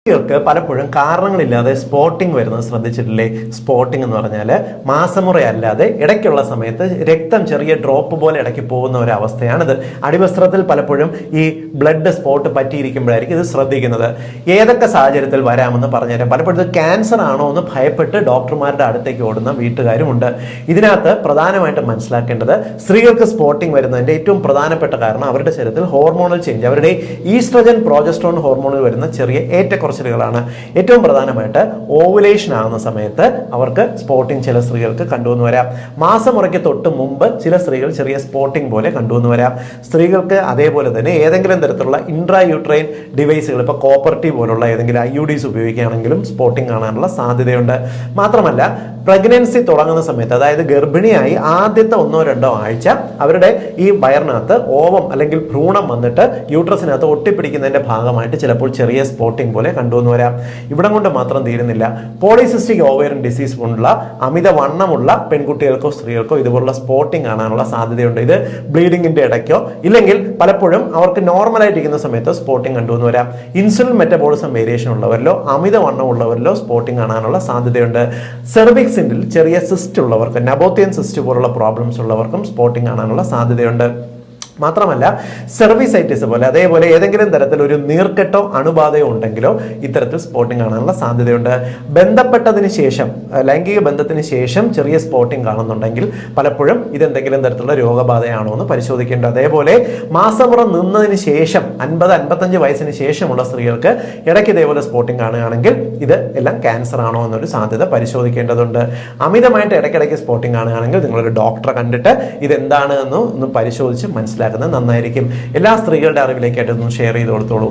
കുട്ടികൾക്ക് പലപ്പോഴും കാരണങ്ങളില്ലാതെ സ്പോട്ടിംഗ് വരുന്നത് ശ്രദ്ധിച്ചിട്ടില്ലേ? സ്പോട്ടിംഗ് എന്ന് പറഞ്ഞാൽ മാസമുറയല്ലാതെ ഇടയ്ക്കുള്ള സമയത്ത് രക്തം ചെറിയ ഡ്രോപ്പ് പോലെ ഇടയ്ക്ക് പോകുന്ന ഒരു അവസ്ഥയാണിത്. അടിവസ്ത്രത്തിൽ പലപ്പോഴും ഈ ബ്ലഡ് സ്പോട്ട് പറ്റിയിരിക്കുമ്പോഴായിരിക്കും ഇത് ശ്രദ്ധിക്കുന്നത്. ഏതൊക്കെ സാഹചര്യത്തിൽ വരാമെന്ന് പറഞ്ഞുതരാം. പലപ്പോഴും ഇത് ക്യാൻസർ ആണോ എന്ന് ഭയപ്പെട്ട് ഡോക്ടർമാരുടെ അടുത്തേക്ക് ഓടുന്ന വീട്ടുകാരുമുണ്ട്. ഇതിനകത്ത് പ്രധാനമായിട്ടും മനസ്സിലാക്കേണ്ടത് സ്ത്രീകൾക്ക് സ്പോട്ടിംഗ് വരുന്നതിന്റെ ഏറ്റവും പ്രധാനപ്പെട്ട കാരണം അവരുടെ ശരീരത്തിൽ ഹോർമോണൽ ചേഞ്ച്, അവരുടെ ഈസ്ട്രജൻ പ്രോജസ്ട്രോൺ ഹോർമോണിൽ വരുന്ന ചെറിയ ഏറ്റക്കുറച്ചിലുകളാണ്. ഏറ്റവും പ്രധാനമായിട്ട് ഓവുലേഷൻ ആകുന്ന സമയത്ത് അവർക്ക് സ്പോട്ടിംഗ് ചില സ്ത്രീകൾക്ക് കണ്ടുവന്ന് വരാം. മാസമുറയ്ക്ക് തൊട്ട് മുമ്പ് ചില സ്ത്രീകൾ ചെറിയ സ്പോട്ടിംഗ് പോലെ കണ്ടുവന്ന് വരാം. സ്ത്രീകൾക്ക് അതേപോലെ തന്നെ ഏതെങ്കിലും തരത്തിലുള്ള ഇൻട്രാ യൂട്രൈൻ ഡിവൈസുകൾ, ഇപ്പോൾ കോപ്പർ ടി പോലുള്ള ഏതെങ്കിലും IUDs ഉപയോഗിക്കുകയാണെങ്കിലും സ്പോട്ടിംഗ് കാണാനുള്ള സാധ്യതയുണ്ട്. മാത്രമല്ല പ്രഗ്നൻസി തുടങ്ങുന്ന സമയത്ത്, അതായത് ഗർഭിണിയായി ആദ്യത്തെ 1-2 ആഴ്ച അവരുടെ ഈ വയറിനകത്ത് ഓവം അല്ലെങ്കിൽ ഭ്രൂണം വന്നിട്ട് യൂട്രസിനകത്ത് ഒട്ടിപ്പിടിക്കുന്നതിന്റെ ഭാഗമായിട്ട് ചിലപ്പോൾ ചെറിയ സ്പോട്ടിംഗ് പോലെ കണ്ടുവന്ന് വരാം. ഇവിടം കൊണ്ട് മാത്രം തീരുന്നില്ല. പോളിസിസ്റ്റിക് ഓവേറിയൻ ഡിസീസ് പോലുള്ള അമിതവണ്ണമുള്ള പെൺകുട്ടികൾക്കോ സ്ത്രീകൾക്കോ ഇതുപോലുള്ള സ്പോട്ടിംഗ് കാണാനുള്ള സാധ്യതയുണ്ട്. ഇത് ബ്ലീഡിങ്ങിന്റെ ഇടയ്ക്കോ ഇല്ലെങ്കിൽ പലപ്പോഴും അവർക്ക് നോർമലായിട്ടിരിക്കുന്ന സമയത്ത് സ്പോട്ടിംഗ് കണ്ടുവന്ന് വരാം. ഇൻസുലിൻ മെറ്റബോളിസം വേരിയേഷൻ ഉള്ളവരിലോ അമിതവണ്ണം ഉള്ളവരിലോ സ്പോട്ടിംഗ് കാണാനുള്ള സാധ്യതയുണ്ട്. സെർവിക്സിൽ ചെറിയ സിസ്റ്റ് ഉള്ളവർക്ക്, നബോത്തിയൻ സിസ്റ്റ് പോലുള്ള പ്രോബ്ലംസ് ഉള്ളവർക്കും സ്പോട്ടിംഗ് കാണാനുള്ള സാധ്യതയുണ്ട്. മാത്രമല്ല സെർവിസൈറ്റിസ് പോലെ അതേപോലെ ഏതെങ്കിലും തരത്തിൽ ഒരു നീർക്കെട്ടോ അണുബാധയോ ഉണ്ടെങ്കിലോ ഇത്തരത്തിൽ സ്പോട്ടിംഗ് കാണാനുള്ള സാധ്യതയുണ്ട്. ബന്ധപ്പെട്ടതിന് ശേഷം, ലൈംഗിക ബന്ധത്തിന് ശേഷം ചെറിയ സ്പോട്ടിംഗ് കാണുന്നുണ്ടെങ്കിൽ പലപ്പോഴും ഇതെന്തെങ്കിലും തരത്തിലുള്ള രോഗബാധയാണോ എന്ന് പരിശോധിക്കേണ്ടത്. അതേപോലെ മാസമുറ നിന്നതിന് ശേഷം 50-55 വയസ്സിന് ശേഷമുള്ള സ്ത്രീകൾക്ക് ഇടയ്ക്ക് ഇതേപോലെ സ്പോട്ടിംഗ് കാണുകയാണെങ്കിൽ ഇത് എല്ലാം ക്യാൻസർ ആണോ എന്നൊരു സാധ്യത പരിശോധിക്കേണ്ടതുണ്ട്. അമിതമായിട്ട് ഇടയ്ക്കിടയ്ക്ക് സ്പോട്ടിംഗ് കാണുകയാണെങ്കിൽ നിങ്ങളൊരു ഡോക്ടറെ കണ്ടിട്ട് ഇതെന്താണ് എന്ന് ഒന്ന് പരിശോധിച്ച് മനസ്സിലാക്കുന്നത് നന്നായിരിക്കും. എല്ലാ സ്ത്രീകളുടെ അറിവിലേക്കായിട്ടൊന്നും ഷെയർ ചെയ്ത് കൊടുത്തോളൂ.